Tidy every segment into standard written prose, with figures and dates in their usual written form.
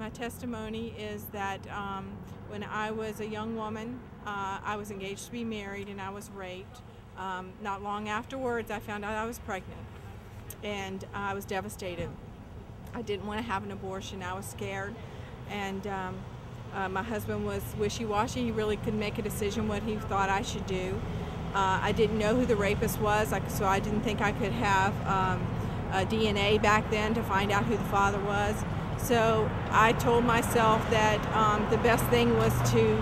My testimony is that when I was a young woman, I was engaged to be married and I was raped. Not long afterwards, I found out I was pregnant, and I was devastated. I didn't want to have an abortion. I was scared, and my husband was wishy-washy. He really couldn't make a decision what he thought I should do. I didn't know who the rapist was, so I didn't think I could have DNA back then to find out who the father was. So I told myself that the best thing was to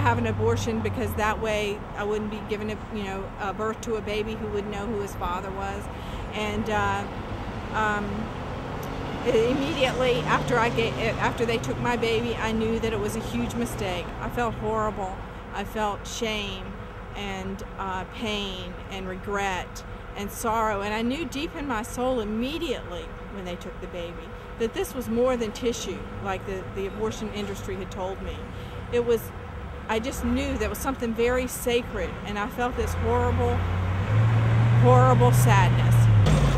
have an abortion, because that way I wouldn't be giving a birth to a baby who wouldn't know who his father was. And immediately after they took my baby, I knew that it was a huge mistake. I felt horrible. I felt shame and pain and regret and sorrow, and I knew deep in my soul immediately when they took the baby that this was more than tissue, like the abortion industry had told me. I just knew there was something very sacred, and I felt this horrible, horrible sadness.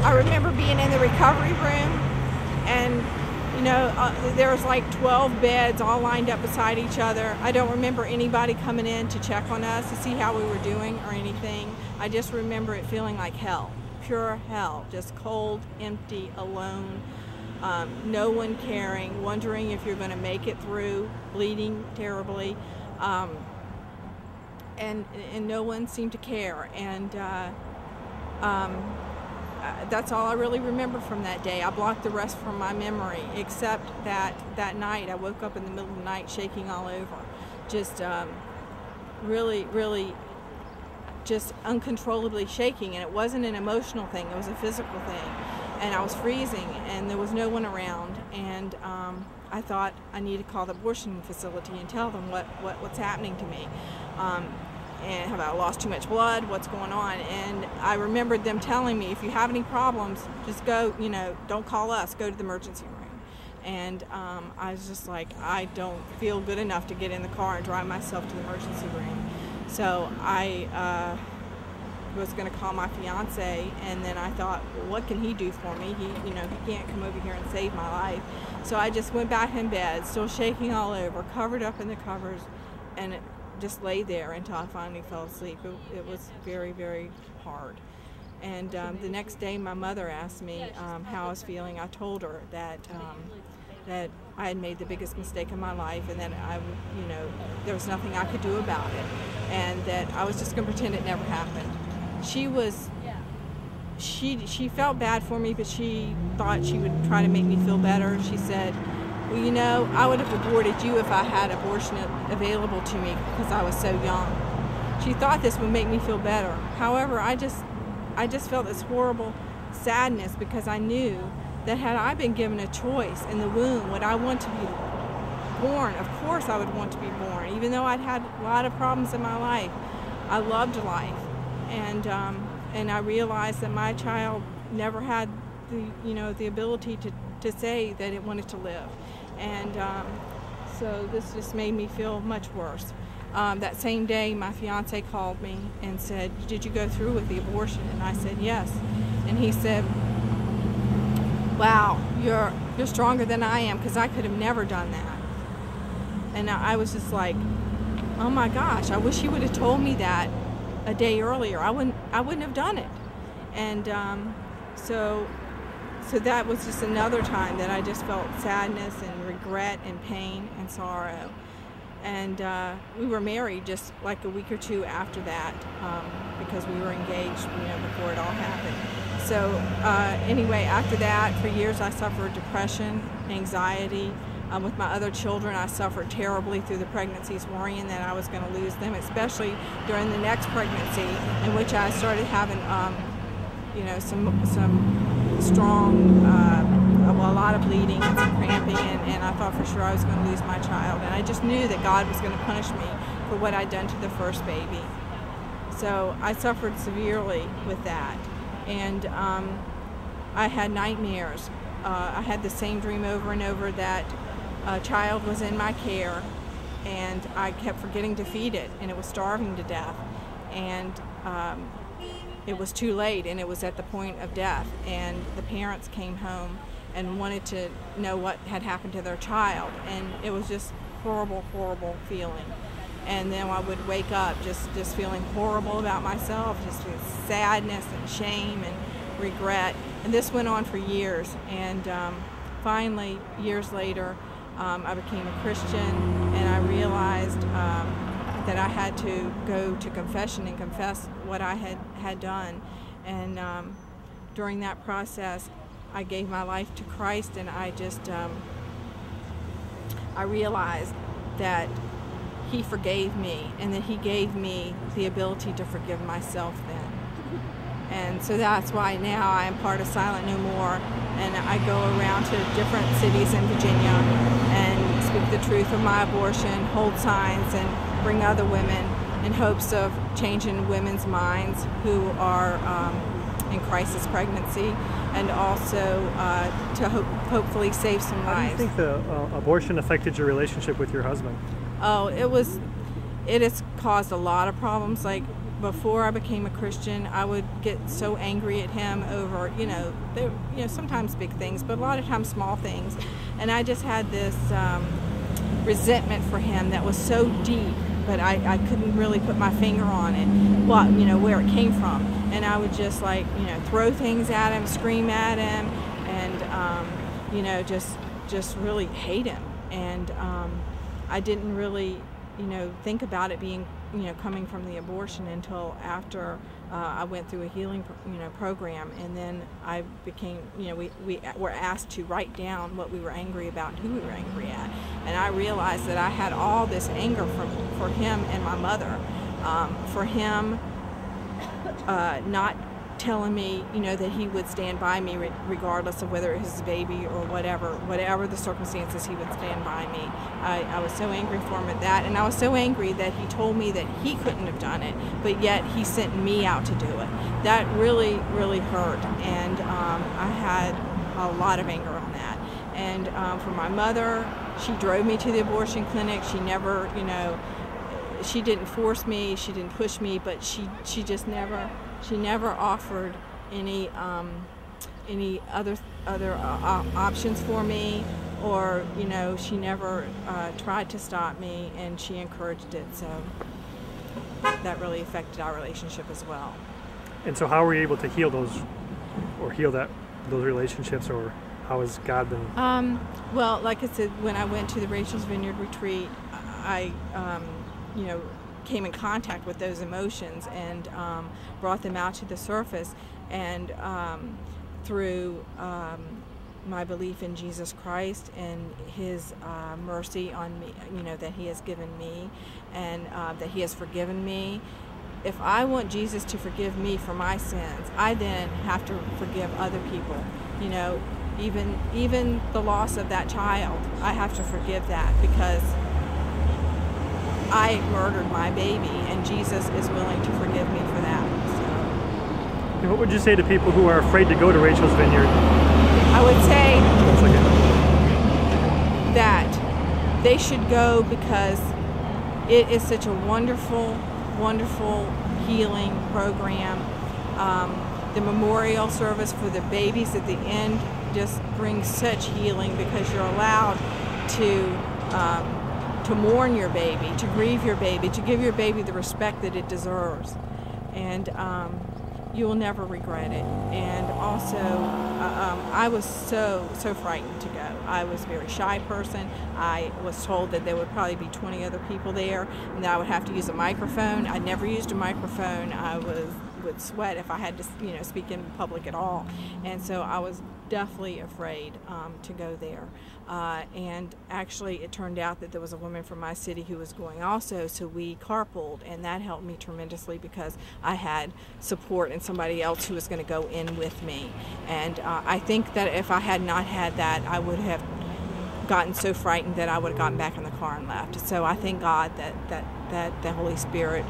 I remember being in the recovery room, and there was like 12 beds all lined up beside each other. I don't remember anybody coming in to check on us to see how we were doing or anything. I just remember it feeling like hell, pure hell, just cold, empty, alone, no one caring, wondering if you're going to make it through, bleeding terribly, and no one seemed to care. And that's all I really remember from that day. I blocked the rest from my memory, except that night I woke up in the middle of the night shaking all over, just really, really just uncontrollably shaking. And it wasn't an emotional thing, it was a physical thing. And I was freezing, and there was no one around, and I thought I need to call the abortion facility and tell them what's happening to me. And have I lost too much blood? What's going on? And I remembered them telling me, if you have any problems, just go, don't call us, go to the emergency room. And I was just like, I don't feel good enough to get in the car and drive myself to the emergency room. So I was going to call my fiance, and then I thought, well, what can he do for me? He can't come over here and save my life. So I just went back in bed, still shaking all over, covered up in the covers, and just lay there until I finally fell asleep. It was very, very hard. And the next day, my mother asked me how I was feeling. I told her that I had made the biggest mistake of my life, and that there was nothing I could do about it, and that I was just going to pretend it never happened. She felt bad for me, but she thought she would try to make me feel better. She said, well, I would have aborted you if I had abortion available to me because I was so young. She thought this would make me feel better. However, I just felt this horrible sadness, because I knew that had I been given a choice in the womb, would I want to be born? Of course I would want to be born, even though I'd had a lot of problems in my life. I loved life, and I realized that my child never had the ability to say that it wanted to live. And so this just made me feel much worse. That same day, my fiance called me and said, did you go through with the abortion? And I said, yes. And he said, wow, you're stronger than I am, because I could have never done that. And I was just like, oh my gosh, I wish he would have told me that a day earlier. I wouldn't have done it. And so that was just another time that I just felt sadness and regret and pain and sorrow. And we were married just like a week or two after that, because we were engaged, before it all happened. So anyway, after that, for years I suffered depression, anxiety. With my other children, I suffered terribly through the pregnancies, worrying that I was going to lose them, especially during the next pregnancy, in which I started having some strong, a lot of bleeding and some cramping, and I thought for sure I was going to lose my child. And I just knew that God was going to punish me for what I'd done to the first baby. So I suffered severely with that. And I had nightmares. I had the same dream over and over, that a child was in my care, and I kept forgetting to feed it, and it was starving to death. And it was too late, and it was at the point of death, and the parents came home, and wanted to know what had happened to their child. And it was just horrible, horrible feeling. And then I would wake up just feeling horrible about myself, just with sadness and shame and regret. And this went on for years. And finally, years later, I became a Christian, and I realized that I had to go to confession and confess what I had done. And during that process, I gave my life to Christ, and I realized that He forgave me, and that He gave me the ability to forgive myself then. And so that's why now I am part of Silent No More, and I go around to different cities in Virginia and speak the truth of my abortion, hold signs, and bring other women in hopes of changing women's minds who are in crisis pregnancy, and also to hopefully save some lives. How do you think the abortion affected your relationship with your husband? Oh, it has caused a lot of problems. Like, before I became a Christian, I would get so angry at him over, sometimes big things, but a lot of times small things. And I just had this resentment for him that was so deep, but I couldn't really put my finger on it, where it came from. And I would just throw things at him, scream at him, and just really hate him. And I didn't really think about it being coming from the abortion until after I went through a healing program, and then I became we were asked to write down what we were angry about and who we were angry at, and I realized that I had all this anger for him and my mother, for him not telling me that he would stand by me regardless of whether it was his baby or whatever the circumstances, he would stand by me. I was so angry for him at that, and I was so angry that he told me that he couldn't have done it, but yet he sent me out to do it. That really, really hurt, and I had a lot of anger on that. And for my mother, she drove me to the abortion clinic. She never, she didn't force me, she didn't push me, but she just never. She never offered any other options for me, or she never tried to stop me, and she encouraged it. So that really affected our relationship as well. And so, how were you able to heal those relationships, or how has God been? Well, like I said, when I went to the Rachel's Vineyard retreat, I came in contact with those emotions and brought them out to the surface, and through my belief in Jesus Christ and His mercy on me, that He has given me, and that He has forgiven me. If I want Jesus to forgive me for my sins, I then have to forgive other people. Even the loss of that child, I have to forgive that, because I murdered my baby, and Jesus is willing to forgive me for that. So. And what would you say to people who are afraid to go to Rachel's Vineyard? I would say that they should go, because it is such a wonderful, wonderful healing program. The memorial service for the babies at the end just brings such healing, because you're allowed to mourn your baby, to grieve your baby, to give your baby the respect that it deserves. And you will never regret it. And also, I was so frightened to go. I was a very shy person. I was told that there would probably be 20 other people there, and that I would have to use a microphone. I never used a microphone. I would sweat if I had to speak in public at all. And so I was definitely afraid to go there. And actually, it turned out that there was a woman from my city who was going also, so we carpooled, and that helped me tremendously, because I had support and somebody else who was going to go in with me. And I think that if I had not had that, I would have gotten so frightened that I would have gotten back in the car and left. So I thank God that the Holy Spirit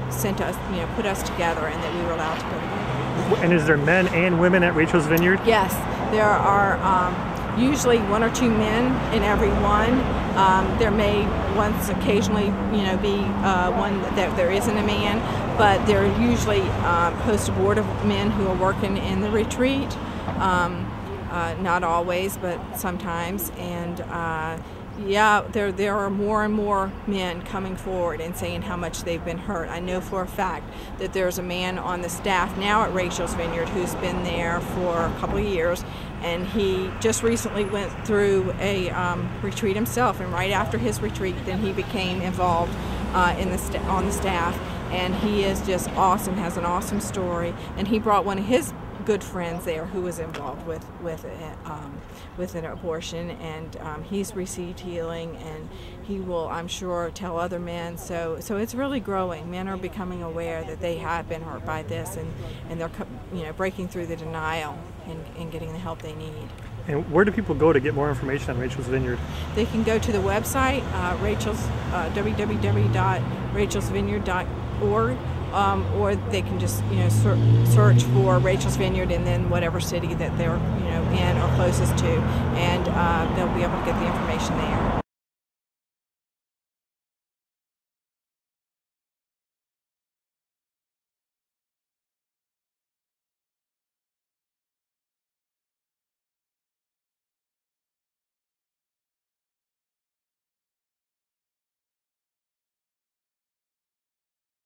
sent us, put us together, and that we were allowed to go together. And is there men and women at Rachel's Vineyard? Yes, there are usually one or two men in every one. There may once occasionally, be one that there isn't a man, but there are usually post-abortive men who are working in the retreat. not always, but sometimes. And yeah, there are more and more men coming forward and saying how much they've been hurt. I know for a fact that there's a man on the staff now at Rachel's Vineyard who's been there for a couple of years, and he just recently went through a retreat himself, and right after his retreat then he became involved on the staff, and he is just awesome, has an awesome story, and he brought one of his good friends there who was involved with an abortion, and he's received healing, and he will, I'm sure, tell other men. So it's really growing. Men are becoming aware that they have been hurt by this, and they're breaking through the denial and getting the help they need. And where do people go to get more information on Rachel's Vineyard? They can go to the website, www.rachelsvineyard.org. Or they can just search for Rachel's Vineyard and then whatever city that they're in or closest to, and they'll be able to get the information there.